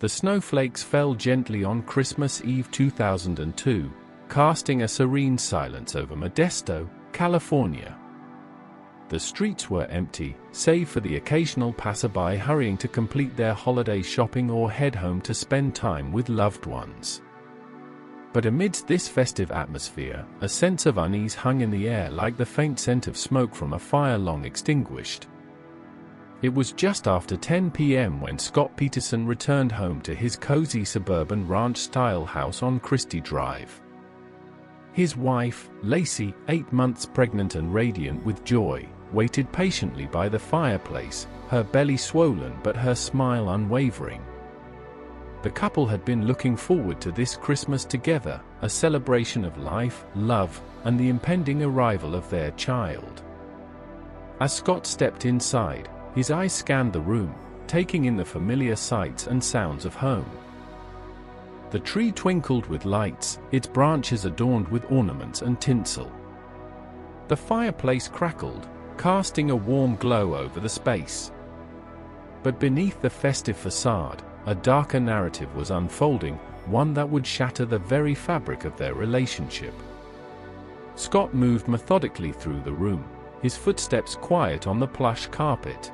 The snowflakes fell gently on Christmas Eve 2002, casting a serene silence over Modesto, California. The streets were empty, save for the occasional passerby hurrying to complete their holiday shopping or head home to spend time with loved ones. But amidst this festive atmosphere, a sense of unease hung in the air like the faint scent of smoke from a fire long extinguished. It was just after 10 p.m. when Scott Peterson returned home to his cozy suburban ranch-style house on Christie Drive. His wife, Lacey, 8 months pregnant and radiant with joy, waited patiently by the fireplace, her belly swollen but her smile unwavering. The couple had been looking forward to this Christmas together, a celebration of life, love, and the impending arrival of their child. As Scott stepped inside, his eyes scanned the room, taking in the familiar sights and sounds of home. The tree twinkled with lights, its branches adorned with ornaments and tinsel. The fireplace crackled, casting a warm glow over the space. But beneath the festive facade, a darker narrative was unfolding, one that would shatter the very fabric of their relationship. Scott moved methodically through the room, his footsteps quiet on the plush carpet.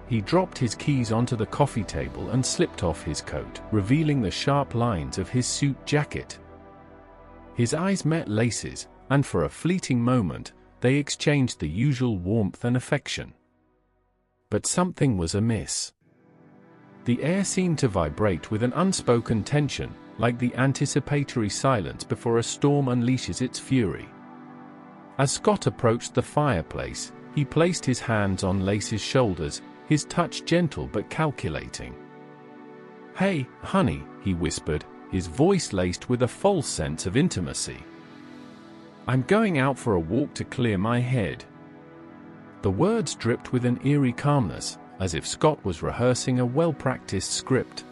He dropped his keys onto the coffee table and slipped off his coat, revealing the sharp lines of his suit jacket. His eyes met Lacey's, and for a fleeting moment, they exchanged the usual warmth and affection. But something was amiss. The air seemed to vibrate with an unspoken tension, like the anticipatory silence before a storm unleashes its fury. As Scott approached the fireplace, he placed his hands on Lacey's shoulders, his touch gentle but calculating. "Hey, honey," he whispered, his voice laced with a false sense of intimacy. "I'm going out for a walk to clear my head." The words dripped with an eerie calmness, as if Scott was rehearsing a well-practiced script.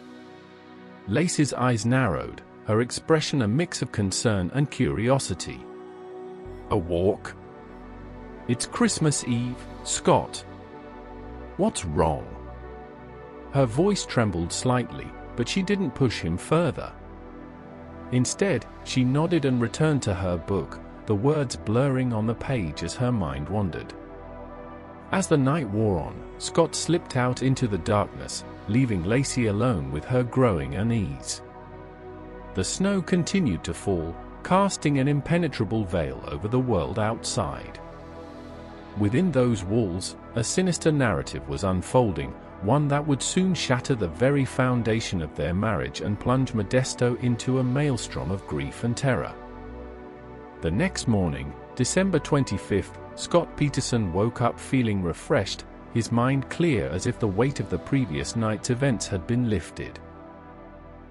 Lacey's eyes narrowed, her expression a mix of concern and curiosity. "A walk? It's Christmas Eve, Scott. What's wrong?" Her voice trembled slightly, but she didn't push him further. Instead, she nodded and returned to her book, the words blurring on the page as her mind wandered. As the night wore on, Scott slipped out into the darkness, leaving Lacey alone with her growing unease. The snow continued to fall, casting an impenetrable veil over the world outside. Within those walls, a sinister narrative was unfolding, one that would soon shatter the very foundation of their marriage and plunge Modesto into a maelstrom of grief and terror. The next morning, December 25th, Scott Peterson woke up feeling refreshed, his mind clear as if the weight of the previous night's events had been lifted.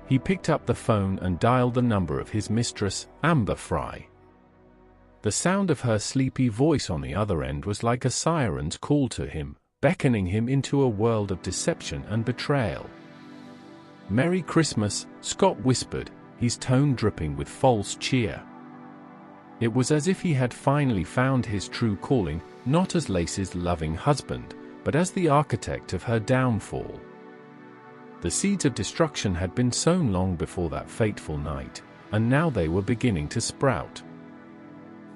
He picked up the phone and dialed the number of his mistress, Amber Frey. The sound of her sleepy voice on the other end was like a siren's call to him, beckoning him into a world of deception and betrayal. "Merry Christmas," Scott whispered, his tone dripping with false cheer. It was as if he had finally found his true calling, not as Lacey's loving husband, but as the architect of her downfall. The seeds of destruction had been sown long before that fateful night, and now they were beginning to sprout.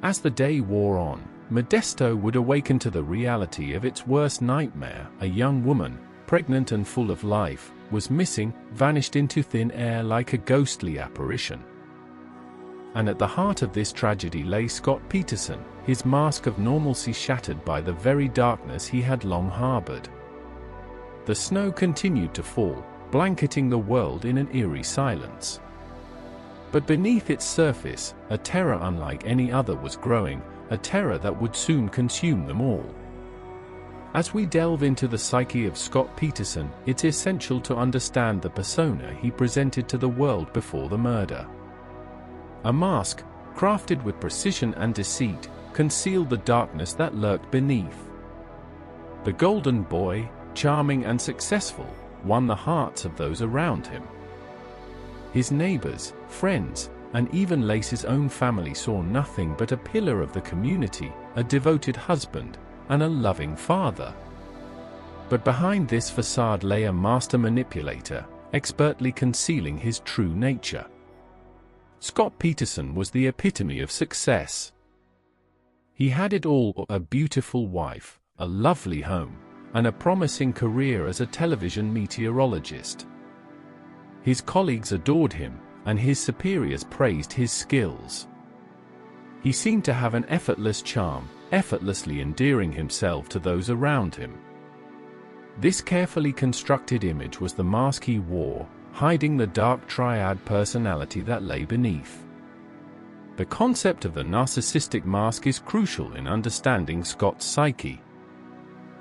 As the day wore on, Modesto would awaken to the reality of its worst nightmare. A young woman, pregnant and full of life, was missing, vanished into thin air like a ghostly apparition. And at the heart of this tragedy lay Scott Peterson, his mask of normalcy shattered by the very darkness he had long harbored. The snow continued to fall, blanketing the world in an eerie silence. But beneath its surface, a terror unlike any other was growing, a terror that would soon consume them all. As we delve into the psyche of Scott Peterson, it's essential to understand the persona he presented to the world before the murder. A mask, crafted with precision and deceit, concealed the darkness that lurked beneath. The golden boy, charming and successful, won the hearts of those around him. His neighbors, friends, and even Lacey's own family saw nothing but a pillar of the community, a devoted husband, and a loving father. But behind this facade lay a master manipulator, expertly concealing his true nature. Scott Peterson was the epitome of success. He had it all: a beautiful wife, a lovely home, and a promising career as a television meteorologist. His colleagues adored him, and his superiors praised his skills. He seemed to have an effortless charm, effortlessly endearing himself to those around him. This carefully constructed image was the mask he wore, hiding the dark triad personality that lay beneath. The concept of the narcissistic mask is crucial in understanding Scott's psyche.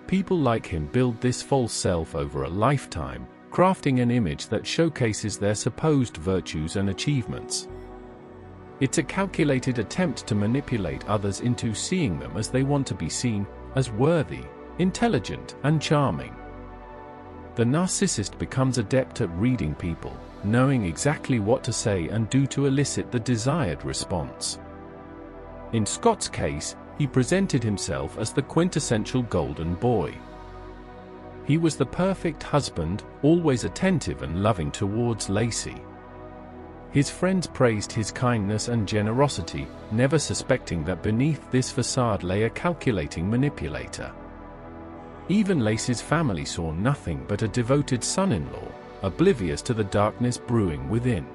People like him build this false self over a lifetime, crafting an image that showcases their supposed virtues and achievements. It's a calculated attempt to manipulate others into seeing them as they want to be seen, as worthy, intelligent, and charming. The narcissist becomes adept at reading people, knowing exactly what to say and do to elicit the desired response. In Scott's case, he presented himself as the quintessential golden boy. He was the perfect husband, always attentive and loving towards Lacey. His friends praised his kindness and generosity, never suspecting that beneath this facade lay a calculating manipulator. Even Lacey's family saw nothing but a devoted son-in-law, oblivious to the darkness brewing within.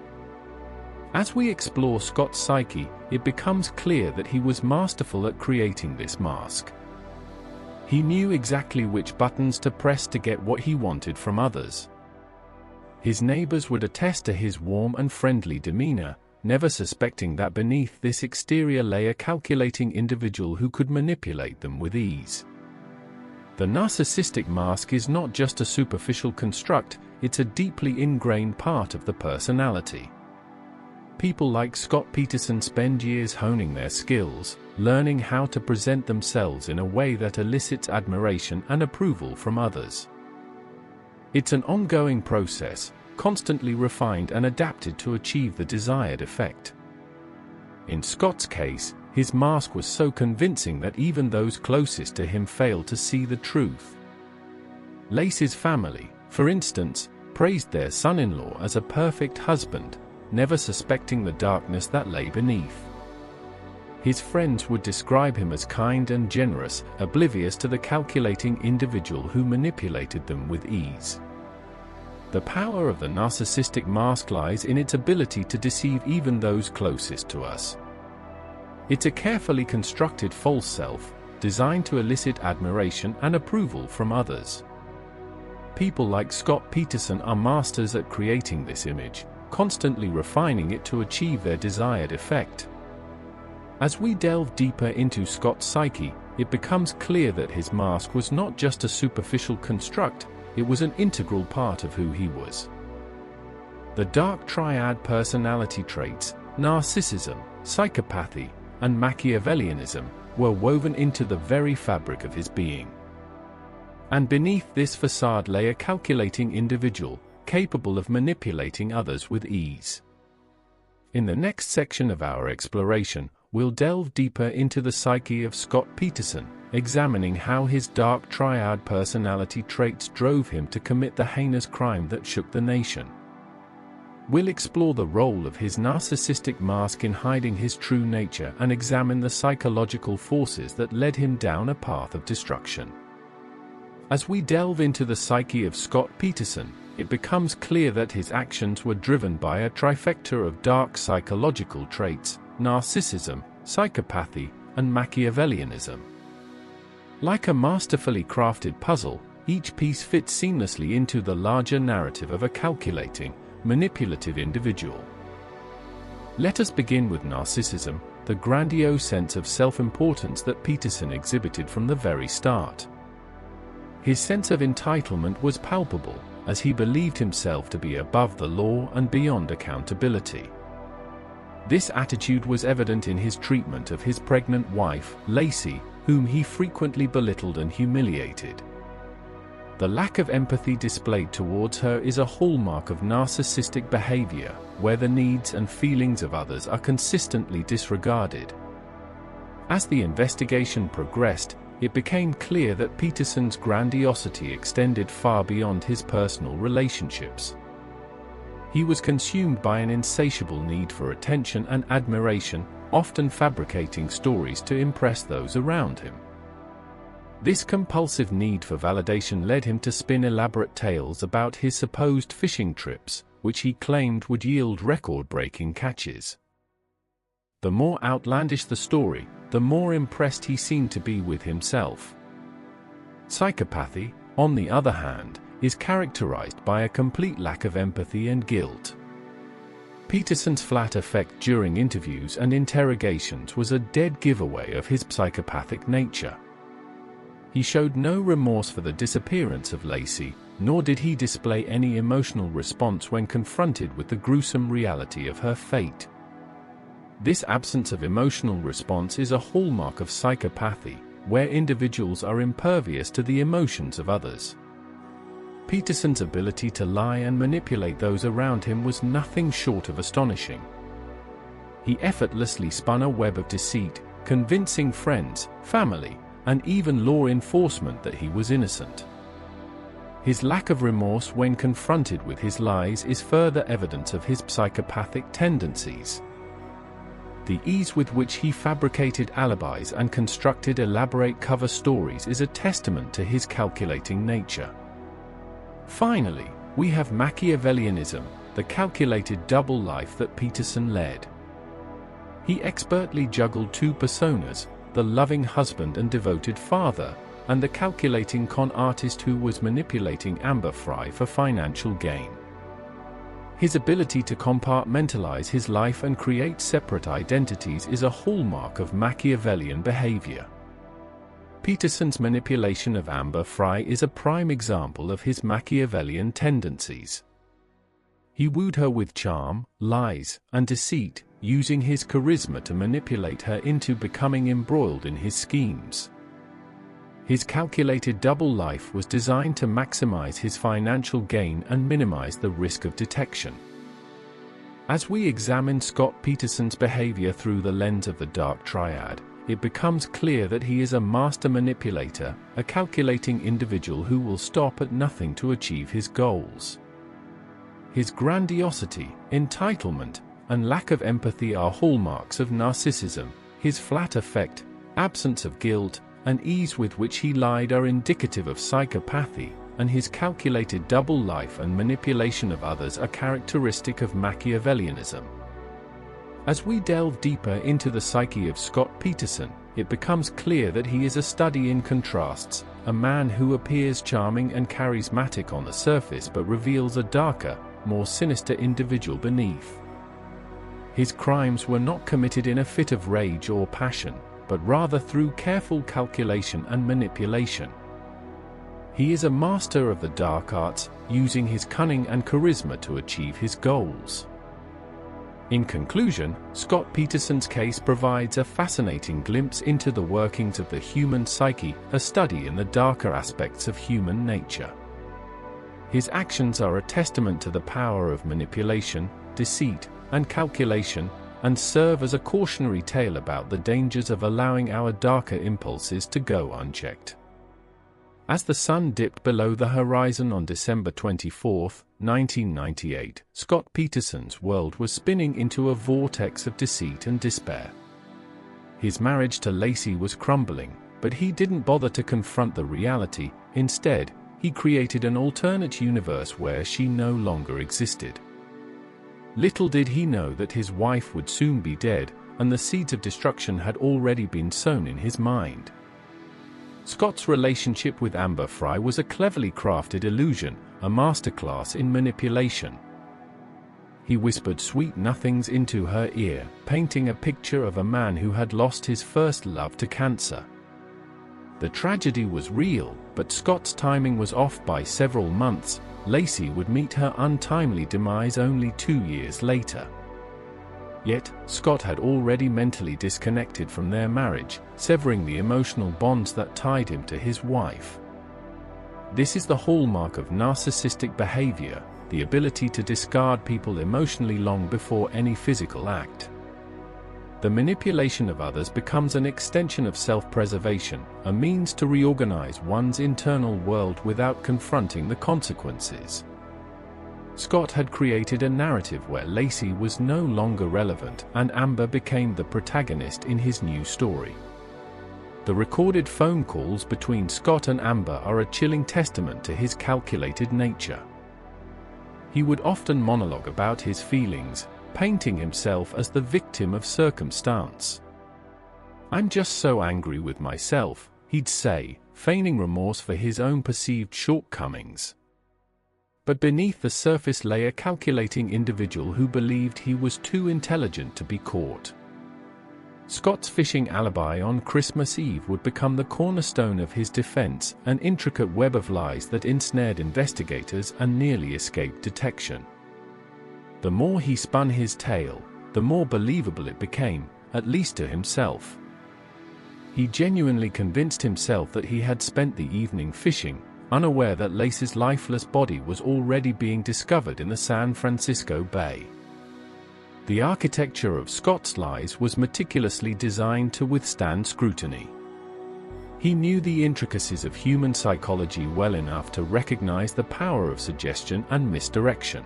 As we explore Scott's psyche, it becomes clear that he was masterful at creating this mask. He knew exactly which buttons to press to get what he wanted from others. His neighbors would attest to his warm and friendly demeanor, never suspecting that beneath this exterior lay a calculating individual who could manipulate them with ease. The narcissistic mask is not just a superficial construct, it's a deeply ingrained part of the personality. People like Scott Peterson spend years honing their skills, learning how to present themselves in a way that elicits admiration and approval from others. It's an ongoing process, constantly refined and adapted to achieve the desired effect. In Scott's case, his mask was so convincing that even those closest to him failed to see the truth. Lacey's family, for instance, praised their son-in-law as a perfect husband, never suspecting the darkness that lay beneath. His friends would describe him as kind and generous, oblivious to the calculating individual who manipulated them with ease. The power of the narcissistic mask lies in its ability to deceive even those closest to us. It's a carefully constructed false self, designed to elicit admiration and approval from others. People like Scott Peterson are masters at creating this image, constantly refining it to achieve their desired effect. As we delve deeper into Scott's psyche, it becomes clear that his mask was not just a superficial construct, it was an integral part of who he was. The dark triad personality traits, narcissism, psychopathy, and Machiavellianism, were woven into the very fabric of his being. And beneath this facade lay a calculating individual, capable of manipulating others with ease. In the next section of our exploration, we'll delve deeper into the psyche of Scott Peterson, examining how his dark triad personality traits drove him to commit the heinous crime that shook the nation. We'll explore the role of his narcissistic mask in hiding his true nature and examine the psychological forces that led him down a path of destruction. As we delve into the psyche of Scott Peterson, it becomes clear that his actions were driven by a trifecta of dark psychological traits: narcissism, psychopathy, and Machiavellianism. Like a masterfully crafted puzzle, each piece fits seamlessly into the larger narrative of a calculating, manipulative individual. Let us begin with narcissism, the grandiose sense of self-importance that Peterson exhibited from the very start. His sense of entitlement was palpable, as he believed himself to be above the law and beyond accountability. This attitude was evident in his treatment of his pregnant wife, Lacey, whom he frequently belittled and humiliated. The lack of empathy displayed towards her is a hallmark of narcissistic behavior, where the needs and feelings of others are consistently disregarded. As the investigation progressed, it became clear that Peterson's grandiosity extended far beyond his personal relationships. He was consumed by an insatiable need for attention and admiration, often fabricating stories to impress those around him. This compulsive need for validation led him to spin elaborate tales about his supposed fishing trips, which he claimed would yield record-breaking catches. The more outlandish the story, the more impressed he seemed to be with himself. Psychopathy, on the other hand, is characterized by a complete lack of empathy and guilt. Peterson's flat affect during interviews and interrogations was a dead giveaway of his psychopathic nature. He showed no remorse for the disappearance of Lacey, nor did he display any emotional response when confronted with the gruesome reality of her fate. This absence of emotional response is a hallmark of psychopathy, where individuals are impervious to the emotions of others. Peterson's ability to lie and manipulate those around him was nothing short of astonishing. He effortlessly spun a web of deceit, convincing friends, family, and even law enforcement that he was innocent. His lack of remorse when confronted with his lies is further evidence of his psychopathic tendencies. The ease with which he fabricated alibis and constructed elaborate cover stories is a testament to his calculating nature. Finally, we have Machiavellianism, the calculated double life that Peterson led. He expertly juggled two personas, the loving husband and devoted father, and the calculating con artist who was manipulating Frey for financial gain. His ability to compartmentalize his life and create separate identities is a hallmark of Machiavellian behavior. Peterson's manipulation of Frey is a prime example of his Machiavellian tendencies. He wooed her with charm, lies, and deceit, using his charisma to manipulate her into becoming embroiled in his schemes. His calculated double life was designed to maximize his financial gain and minimize the risk of detection. As we examine Scott Peterson's behavior through the lens of the Dark Triad, it becomes clear that he is a master manipulator, a calculating individual who will stop at nothing to achieve his goals. His grandiosity, entitlement, and lack of empathy are hallmarks of narcissism. His flat affect, absence of guilt, and ease with which he lied are indicative of psychopathy, and his calculated double life and manipulation of others are characteristic of Machiavellianism. As we delve deeper into the psyche of Scott Peterson, it becomes clear that he is a study in contrasts, a man who appears charming and charismatic on the surface but reveals a darker, more sinister individual beneath. His crimes were not committed in a fit of rage or passion, but rather through careful calculation and manipulation. He is a master of the dark arts, using his cunning and charisma to achieve his goals. In conclusion, Scott Peterson's case provides a fascinating glimpse into the workings of the human psyche, a study in the darker aspects of human nature. His actions are a testament to the power of manipulation, deceit, and calculation, and serve as a cautionary tale about the dangers of allowing our darker impulses to go unchecked. As the sun dipped below the horizon on December 24, 1998, Scott Peterson's world was spinning into a vortex of deceit and despair. His marriage to Lacey was crumbling, but he didn't bother to confront the reality. Instead, he created an alternate universe where she no longer existed. Little did he know that his wife would soon be dead, and the seeds of destruction had already been sown in his mind. Scott's relationship with Frey was a cleverly crafted illusion, a masterclass in manipulation. He whispered sweet nothings into her ear, painting a picture of a man who had lost his first love to cancer. The tragedy was real, but Scott's timing was off by several months. Lacey would meet her untimely demise only 2 years later. Yet, Scott had already mentally disconnected from their marriage, severing the emotional bonds that tied him to his wife. This is the hallmark of narcissistic behavior, the ability to discard people emotionally long before any physical act. The manipulation of others becomes an extension of self-preservation, a means to reorganize one's internal world without confronting the consequences. Scott had created a narrative where Lacey was no longer relevant and Amber became the protagonist in his new story. The recorded phone calls between Scott and Amber are a chilling testament to his calculated nature. He would often monologue about his feelings, painting himself as the victim of circumstance. "I'm just so angry with myself," he'd say, feigning remorse for his own perceived shortcomings. But beneath the surface lay a calculating individual who believed he was too intelligent to be caught. Scott's fishing alibi on Christmas Eve would become the cornerstone of his defense, an intricate web of lies that ensnared investigators and nearly escaped detection. The more he spun his tale, the more believable it became, at least to himself. He genuinely convinced himself that he had spent the evening fishing, unaware that Lacey's lifeless body was already being discovered in the San Francisco Bay. The architecture of Scott's lies was meticulously designed to withstand scrutiny. He knew the intricacies of human psychology well enough to recognize the power of suggestion and misdirection.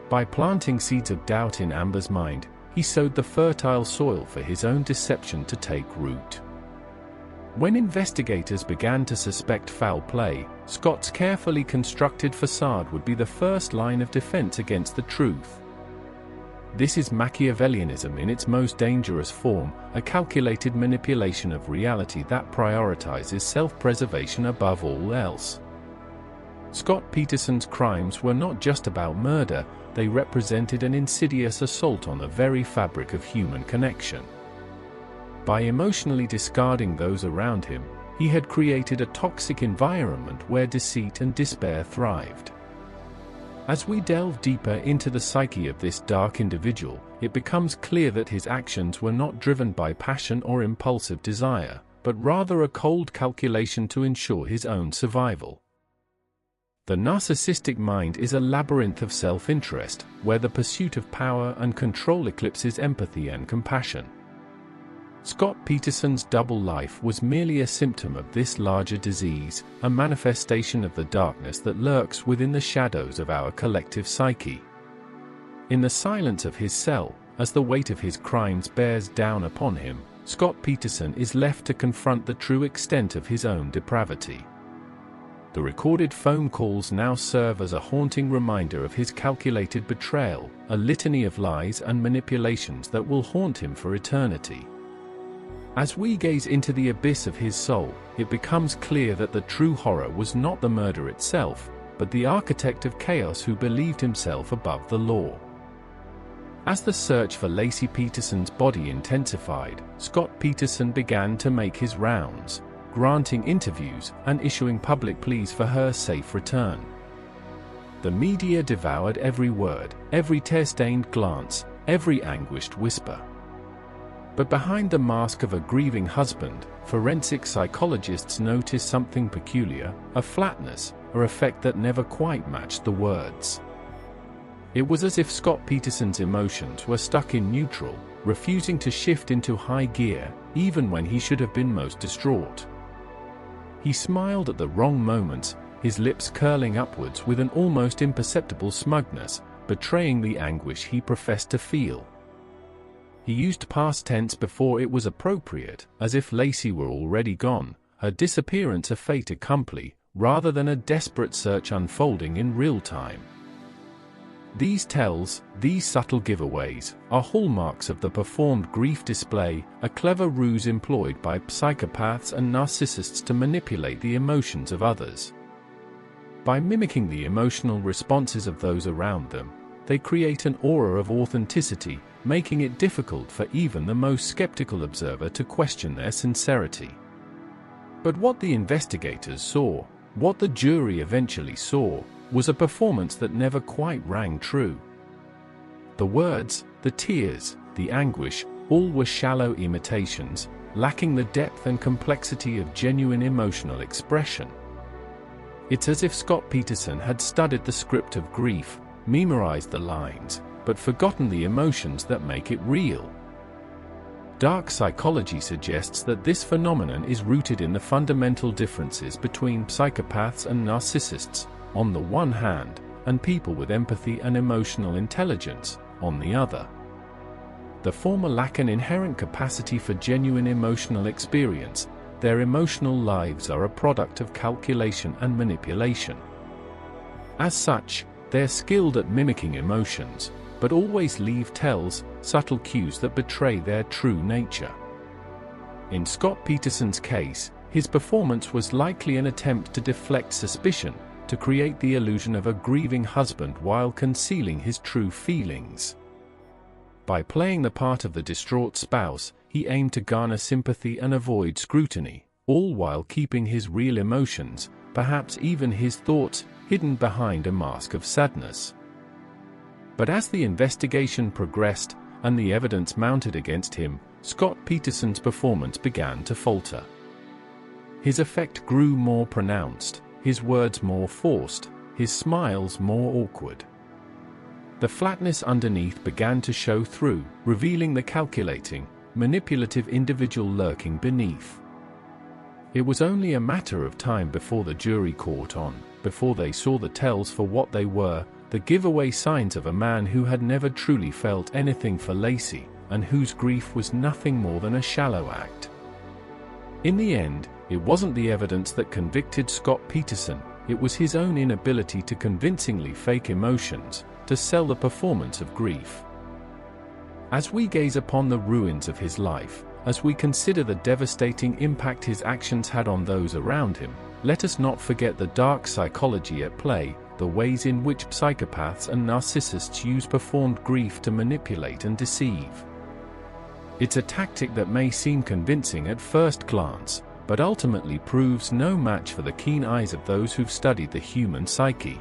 By planting seeds of doubt in Amber's mind, he sowed the fertile soil for his own deception to take root. When investigators began to suspect foul play, Scott's carefully constructed facade would be the first line of defense against the truth. This is Machiavellianism in its most dangerous form, a calculated manipulation of reality that prioritizes self-preservation above all else. Scott Peterson's crimes were not just about murder, they represented an insidious assault on the very fabric of human connection. By emotionally discarding those around him, he had created a toxic environment where deceit and despair thrived. As we delve deeper into the psyche of this dark individual, it becomes clear that his actions were not driven by passion or impulsive desire, but rather a cold calculation to ensure his own survival. The narcissistic mind is a labyrinth of self-interest, where the pursuit of power and control eclipses empathy and compassion. Scott Peterson's double life was merely a symptom of this larger disease, a manifestation of the darkness that lurks within the shadows of our collective psyche. In the silence of his cell, as the weight of his crimes bears down upon him, Scott Peterson is left to confront the true extent of his own depravity. The recorded phone calls now serve as a haunting reminder of his calculated betrayal, a litany of lies and manipulations that will haunt him for eternity. As we gaze into the abyss of his soul, it becomes clear that the true horror was not the murder itself, but the architect of chaos who believed himself above the law. As the search for Lacey Peterson's body intensified, Scott Peterson began to make his rounds, granting interviews and issuing public pleas for her safe return. The media devoured every word, every tear-stained glance, every anguished whisper. But behind the mask of a grieving husband, forensic psychologists noticed something peculiar, a flatness, or effect that never quite matched the words. It was as if Scott Peterson's emotions were stuck in neutral, refusing to shift into high gear, even when he should have been most distraught. He smiled at the wrong moments, his lips curling upwards with an almost imperceptible smugness, betraying the anguish he professed to feel. He used past tense before it was appropriate, as if Lacey were already gone, her disappearance a fait accompli, rather than a desperate search unfolding in real time. These tells, these subtle giveaways, are hallmarks of the performed grief display, a clever ruse employed by psychopaths and narcissists to manipulate the emotions of others. By mimicking the emotional responses of those around them, they create an aura of authenticity, making it difficult for even the most skeptical observer to question their sincerity. But what the investigators saw, what the jury eventually saw, was a performance that never quite rang true. The words, the tears, the anguish, all were shallow imitations, lacking the depth and complexity of genuine emotional expression. It's as if Scott Peterson had studied the script of grief, memorized the lines, but forgotten the emotions that make it real. Dark psychology suggests that this phenomenon is rooted in the fundamental differences between psychopaths and narcissists. On the one hand, and people with empathy and emotional intelligence, on the other. The former lack an inherent capacity for genuine emotional experience. Their emotional lives are a product of calculation and manipulation. As such, they're skilled at mimicking emotions, but always leave tells, subtle cues that betray their true nature. In Scott Peterson's case, his performance was likely an attempt to deflect suspicion, to create the illusion of a grieving husband while concealing his true feelings. By playing the part of the distraught spouse, he aimed to garner sympathy and avoid scrutiny, all while keeping his real emotions, perhaps even his thoughts, hidden behind a mask of sadness. But as the investigation progressed, and the evidence mounted against him, Scott Peterson's performance began to falter. His effect grew more pronounced, his words more forced, his smiles more awkward. The flatness underneath began to show through, revealing the calculating, manipulative individual lurking beneath. It was only a matter of time before the jury caught on, before they saw the tells for what they were, the giveaway signs of a man who had never truly felt anything for Lacey, and whose grief was nothing more than a shallow act. In the end, it wasn't the evidence that convicted Scott Peterson, it was his own inability to convincingly fake emotions, to sell the performance of grief. As we gaze upon the ruins of his life, as we consider the devastating impact his actions had on those around him, let us not forget the dark psychology at play, the ways in which psychopaths and narcissists use performed grief to manipulate and deceive. It's a tactic that may seem convincing at first glance, but ultimately proves no match for the keen eyes of those who've studied the human psyche.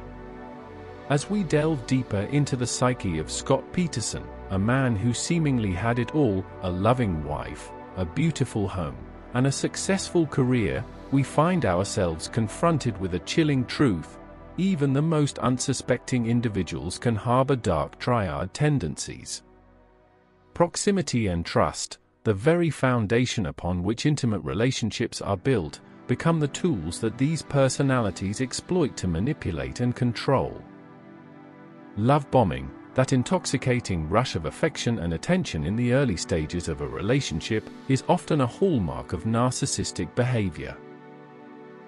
As we delve deeper into the psyche of Scott Peterson, a man who seemingly had it all, a loving wife, a beautiful home, and a successful career, we find ourselves confronted with a chilling truth: even the most unsuspecting individuals can harbor dark triad tendencies. Proximity and trust, the very foundation upon which intimate relationships are built, become the tools that these personalities exploit to manipulate and control. Love bombing, that intoxicating rush of affection and attention in the early stages of a relationship, is often a hallmark of narcissistic behavior.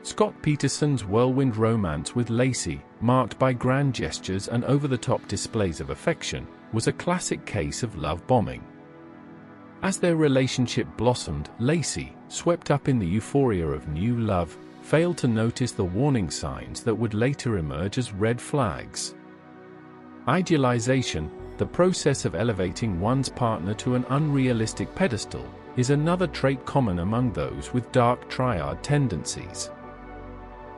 Scott Peterson's whirlwind romance with Lacey, marked by grand gestures and over-the-top displays of affection, was a classic case of love bombing. As their relationship blossomed, Lacey, swept up in the euphoria of new love, failed to notice the warning signs that would later emerge as red flags. Idealization, the process of elevating one's partner to an unrealistic pedestal, is another trait common among those with dark triad tendencies.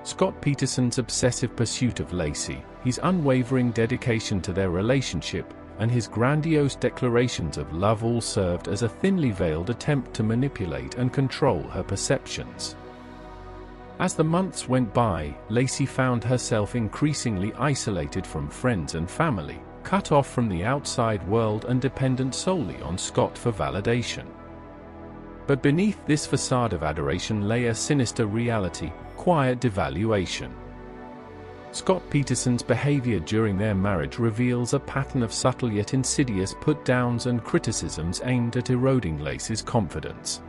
Scott Peterson's obsessive pursuit of Lacey, his unwavering dedication to their relationship, and his grandiose declarations of love all served as a thinly veiled attempt to manipulate and control her perceptions. As the months went by, Lacey found herself increasingly isolated from friends and family, cut off from the outside world and dependent solely on Scott for validation. But beneath this facade of adoration lay a sinister reality: quiet devaluation. Scott Peterson's behavior during their marriage reveals a pattern of subtle yet insidious put-downs and criticisms aimed at eroding Lacey's confidence.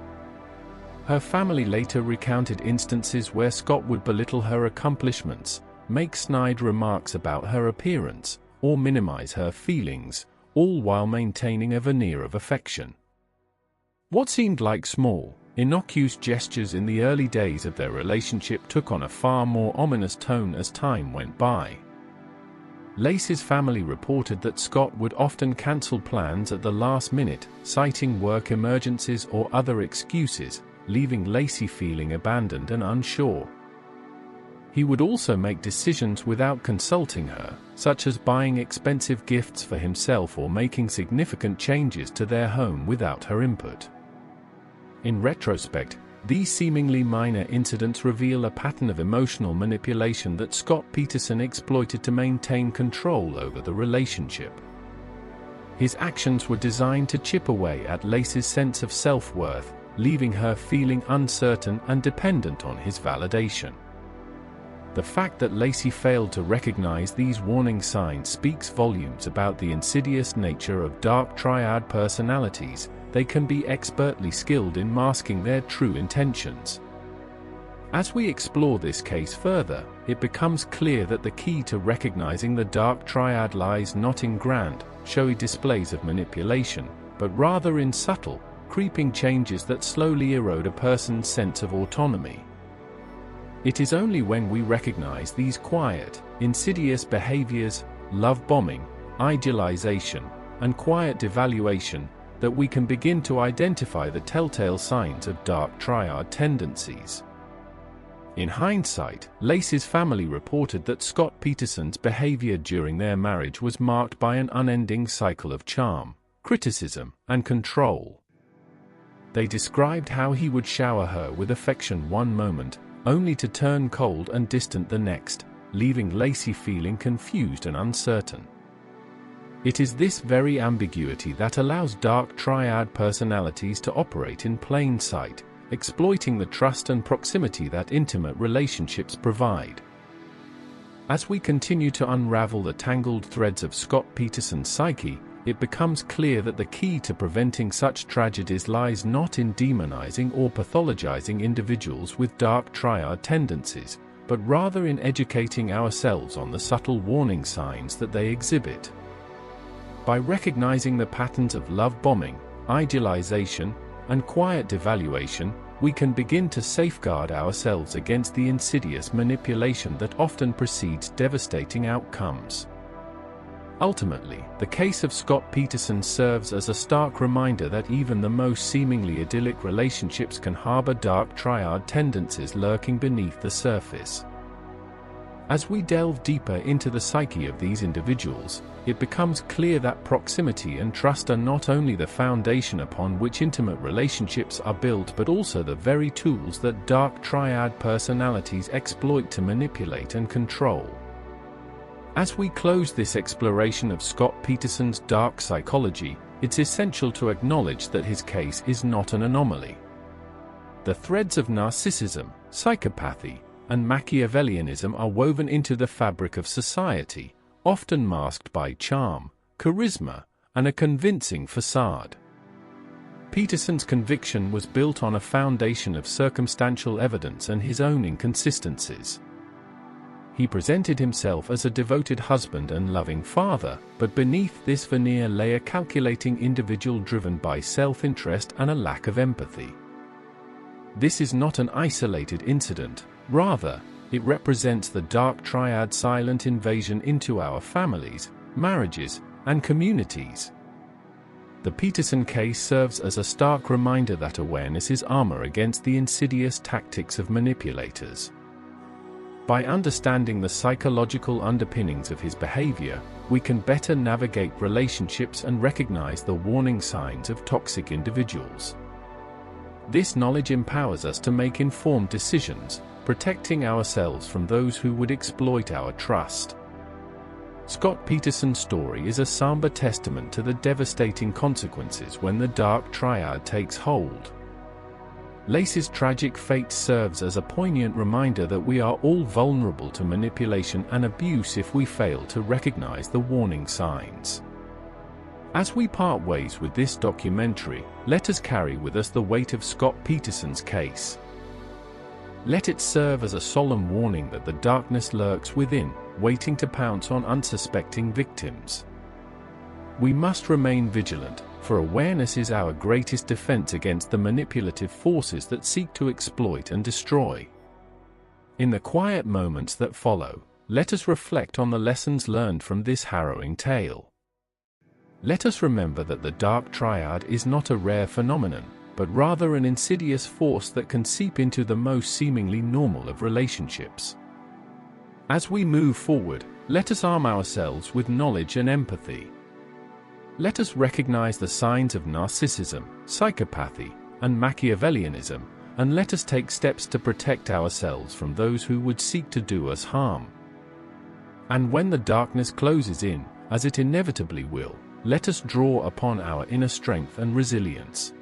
Her family later recounted instances where Scott would belittle her accomplishments, make snide remarks about her appearance, or minimize her feelings, all while maintaining a veneer of affection. What seemed like small, innocuous gestures in the early days of their relationship took on a far more ominous tone as time went by. Lacey's family reported that Scott would often cancel plans at the last minute, citing work emergencies or other excuses, leaving Lacey feeling abandoned and unsure. He would also make decisions without consulting her, such as buying expensive gifts for himself or making significant changes to their home without her input. In retrospect, these seemingly minor incidents reveal a pattern of emotional manipulation that Scott Peterson exploited to maintain control over the relationship. His actions were designed to chip away at Lacey's sense of self-worth, leaving her feeling uncertain and dependent on his validation. The fact that Lacey failed to recognize these warning signs speaks volumes about the insidious nature of dark triad personalities. They can be expertly skilled in masking their true intentions. As we explore this case further, it becomes clear that the key to recognizing the dark triad lies not in grand, showy displays of manipulation, but rather in subtle, creeping changes that slowly erode a person's sense of autonomy. It is only when we recognize these quiet, insidious behaviors, love bombing, idealization, and quiet devaluation, that we can begin to identify the telltale signs of dark triad tendencies. In hindsight, Lacey's family reported that Scott Peterson's behavior during their marriage was marked by an unending cycle of charm, criticism, and control. They described how he would shower her with affection one moment, only to turn cold and distant the next, leaving Lacey feeling confused and uncertain. It is this very ambiguity that allows dark triad personalities to operate in plain sight, exploiting the trust and proximity that intimate relationships provide. As we continue to unravel the tangled threads of Scott Peterson's psyche, it becomes clear that the key to preventing such tragedies lies not in demonizing or pathologizing individuals with dark triad tendencies, but rather in educating ourselves on the subtle warning signs that they exhibit. By recognizing the patterns of love bombing, idealization, and quiet devaluation, we can begin to safeguard ourselves against the insidious manipulation that often precedes devastating outcomes. Ultimately, the case of Scott Peterson serves as a stark reminder that even the most seemingly idyllic relationships can harbor dark triad tendencies lurking beneath the surface. As we delve deeper into the psyche of these individuals, it becomes clear that proximity and trust are not only the foundation upon which intimate relationships are built but also the very tools that dark triad personalities exploit to manipulate and control. As we close this exploration of Scott Peterson's dark psychology, it's essential to acknowledge that his case is not an anomaly. The threads of narcissism, psychopathy, and Machiavellianism are woven into the fabric of society, often masked by charm, charisma, and a convincing facade. Peterson's conviction was built on a foundation of circumstantial evidence and his own inconsistencies. He presented himself as a devoted husband and loving father, but beneath this veneer lay a calculating individual driven by self-interest and a lack of empathy. This is not an isolated incident. Rather, it represents the dark triad's silent invasion into our families, marriages, and communities. The Peterson case serves as a stark reminder that awareness is armor against the insidious tactics of manipulators. By understanding the psychological underpinnings of his behavior, we can better navigate relationships and recognize the warning signs of toxic individuals. This knowledge empowers us to make informed decisions, protecting ourselves from those who would exploit our trust. Scott Peterson's story is a somber testament to the devastating consequences when the dark triad takes hold. Lacey's tragic fate serves as a poignant reminder that we are all vulnerable to manipulation and abuse if we fail to recognize the warning signs. As we part ways with this documentary, let us carry with us the weight of Scott Peterson's case. Let it serve as a solemn warning that the darkness lurks within, waiting to pounce on unsuspecting victims. We must remain vigilant, for awareness is our greatest defense against the manipulative forces that seek to exploit and destroy. In the quiet moments that follow, let us reflect on the lessons learned from this harrowing tale. Let us remember that the dark triad is not a rare phenomenon, but rather an insidious force that can seep into the most seemingly normal of relationships. As we move forward, let us arm ourselves with knowledge and empathy. Let us recognize the signs of narcissism, psychopathy, and Machiavellianism, and let us take steps to protect ourselves from those who would seek to do us harm. And when the darkness closes in, as it inevitably will, let us draw upon our inner strength and resilience.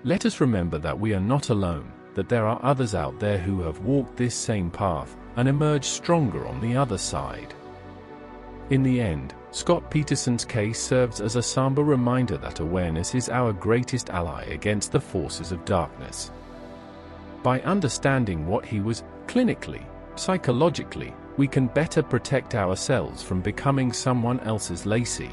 Let us remember that we are not alone, that there are others out there who have walked this same path and emerged stronger on the other side. In the end, Scott Peterson's case serves as a somber reminder that awareness is our greatest ally against the forces of darkness. By understanding what he was, clinically, psychologically, we can better protect ourselves from becoming someone else's Lacey.